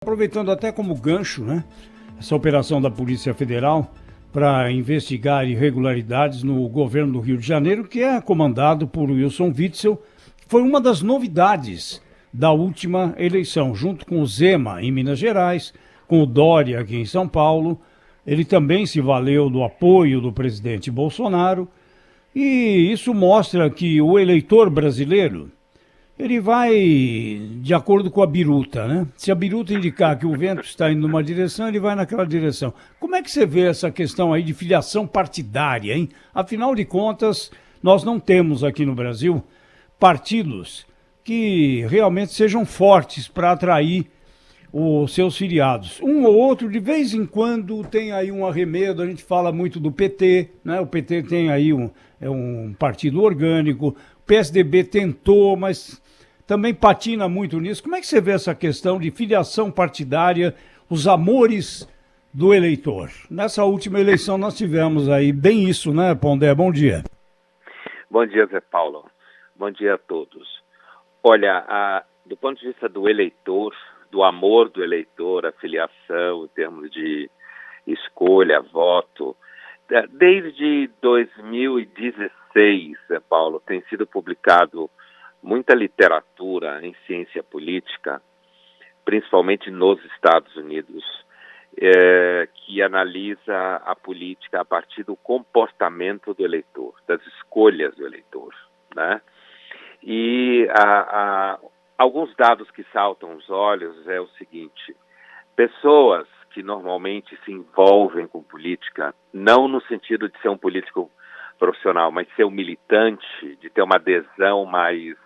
Aproveitando até como gancho, né, essa operação da Polícia Federal para investigar irregularidades no governo do Rio de Janeiro, que é comandado por Wilson Witzel, que foi uma das novidades da última eleição, junto com o Zema em Minas Gerais, com o Dória aqui em São Paulo. Ele também se valeu do apoio do presidente Bolsonaro, e isso mostra que o eleitor brasileiro ele vai de acordo com a biruta, né? Se a biruta indicar que o vento está indo numa direção, ele vai naquela direção. Como é que você vê essa questão aí de filiação partidária, hein? Afinal de contas, nós não temos aqui no Brasil partidos que realmente sejam fortes para atrair os seus filiados. Um ou outro, de vez em quando, tem aí um arremedo, a gente fala muito do PT, né? O PT tem aí um partido orgânico, o PSDB tentou, mas também patina muito nisso. Como é que você vê essa questão de filiação partidária, os amores do eleitor? Nessa última eleição nós tivemos aí bem isso, né, Pondé? Bom dia. Bom dia, Zé Paulo. Bom dia a todos. Olha, do ponto de vista do eleitor, do amor do eleitor, a filiação em termos de escolha, voto, desde 2016, Zé Paulo, tem sido publicado muita literatura em ciência política, principalmente nos Estados Unidos, que analisa a política a partir do comportamento do eleitor, das escolhas do eleitor, né? E alguns dados que saltam os olhos é o seguinte: pessoas que normalmente se envolvem com política, não no sentido de ser um político profissional, mas ser um militante, de ter uma adesão mais,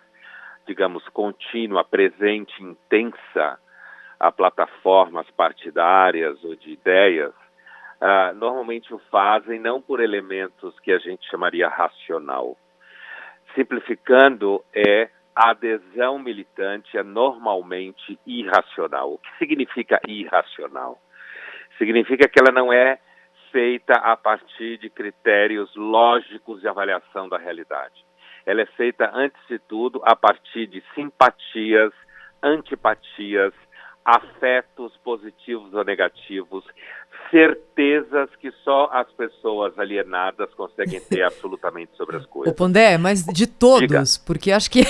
digamos, contínua, presente, intensa a plataformas partidárias ou de ideias, normalmente o fazem não por elementos que a gente chamaria racional. Simplificando, a adesão militante é normalmente irracional. O que significa irracional? Significa que ela não é feita a partir de critérios lógicos de avaliação da realidade. Ela é feita, antes de tudo, a partir de simpatias, antipatias, afetos positivos ou negativos, certezas que só as pessoas alienadas conseguem ter absolutamente sobre as coisas. Ô Pondé, mas de todos, Diga. porque acho que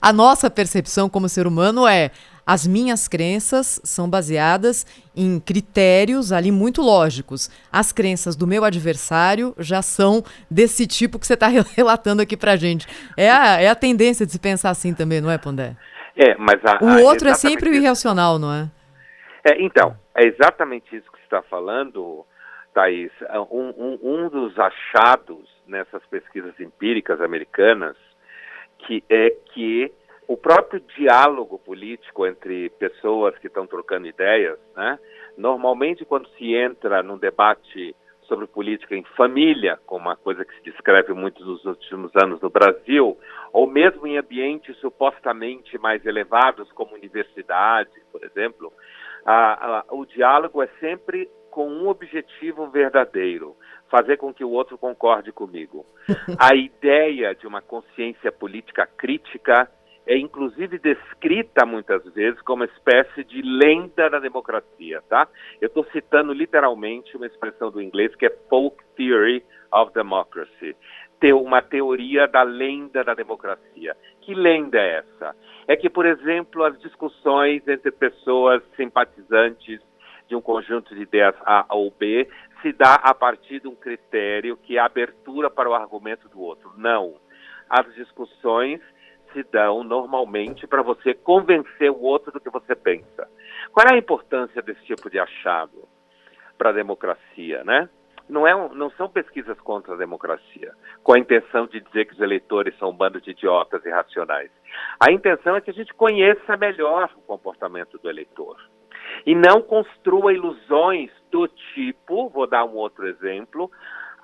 a nossa percepção como ser humano é: as minhas crenças são baseadas em critérios ali muito lógicos. As crenças do meu adversário já são desse tipo que você está relatando aqui pra gente. É a tendência de se pensar assim também, não é, Pondé? Mas o outro é sempre o irracional, não é? Então, é exatamente isso que você está falando, Thaís. Um dos achados nessas pesquisas empíricas americanas que o próprio diálogo político entre pessoas que estão trocando ideias, né? Normalmente, quando se entra num debate sobre política em família, como uma coisa que se descreve muito nos últimos anos no Brasil, ou mesmo em ambientes supostamente mais elevados, como universidade, por exemplo, o diálogo é sempre com um objetivo verdadeiro: fazer com que o outro concorde comigo. A ideia de uma consciência política crítica é inclusive descrita muitas vezes como uma espécie de lenda da democracia, tá? Eu estou citando literalmente uma expressão do inglês que é folk theory of democracy, uma teoria da lenda da democracia. Que lenda é essa? É que, por exemplo, as discussões entre pessoas simpatizantes de um conjunto de ideias A ou B se dá a partir de um critério que é a abertura para o argumento do outro. Não. As discussões se dão normalmente para você convencer o outro do que você pensa. Qual é a importância desse tipo de achado para a democracia, né? Não são pesquisas contra a democracia, com a intenção de dizer que os eleitores são um bando de idiotas irracionais. A intenção é que a gente conheça melhor o comportamento do eleitor e não construa ilusões do tipo, vou dar um outro exemplo: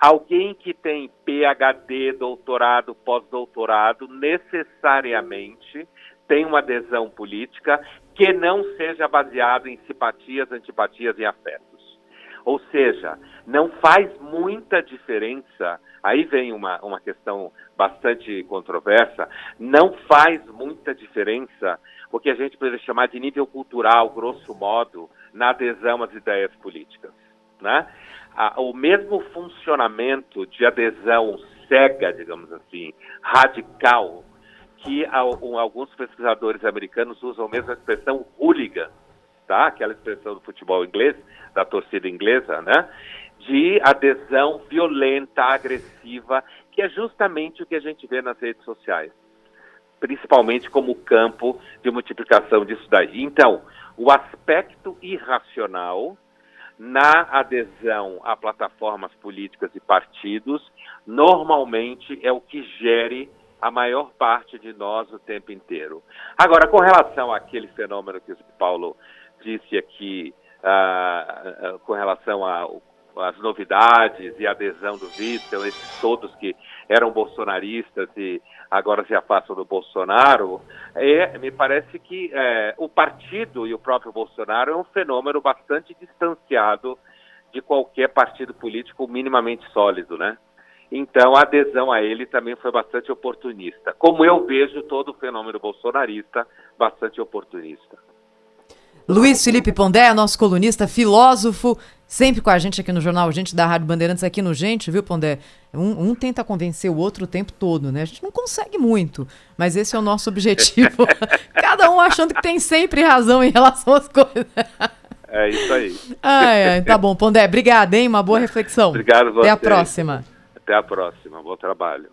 alguém que tem PhD, doutorado, pós-doutorado, necessariamente tem uma adesão política que não seja baseada em simpatias, antipatias e afetos. Ou seja, não faz muita diferença, aí vem uma questão bastante controversa, não faz muita diferença o que a gente poderia chamar de nível cultural, grosso modo, na adesão às ideias políticas, né? O mesmo funcionamento de adesão cega, digamos assim, radical, que alguns pesquisadores americanos usam a mesma expressão hooligan, tá? Aquela expressão do futebol inglês, da torcida inglesa, né? De adesão violenta, agressiva, que é justamente o que a gente vê nas redes sociais, principalmente como campo de multiplicação disso daí. Então, o aspecto irracional na adesão a plataformas políticas e partidos, normalmente é o que gere a maior parte de nós o tempo inteiro. Agora, com relação àquele fenômeno que o Paulo disse aqui, com relação às novidades e a adesão do Witzel, esses todos que eram bolsonaristas e agora se afastam do Bolsonaro, me parece que o partido e o próprio Bolsonaro é um fenômeno bastante distanciado de qualquer partido político minimamente sólido, né? Então, a adesão a ele também foi bastante oportunista. Como eu vejo todo o fenômeno bolsonarista, bastante oportunista. Luiz Felipe Pondé, nosso colunista, filósofo, sempre com a gente aqui no Jornal Gente da Rádio Bandeirantes, aqui no Gente, viu, Pondé? Um tenta convencer o outro o tempo todo, né? A gente não consegue muito, mas esse é o nosso objetivo. Cada um achando que tem sempre razão em relação às coisas. É isso aí. Tá bom, Pondé, obrigado, hein? Uma boa reflexão. Obrigado a você. Até a próxima. Até a próxima. Bom trabalho.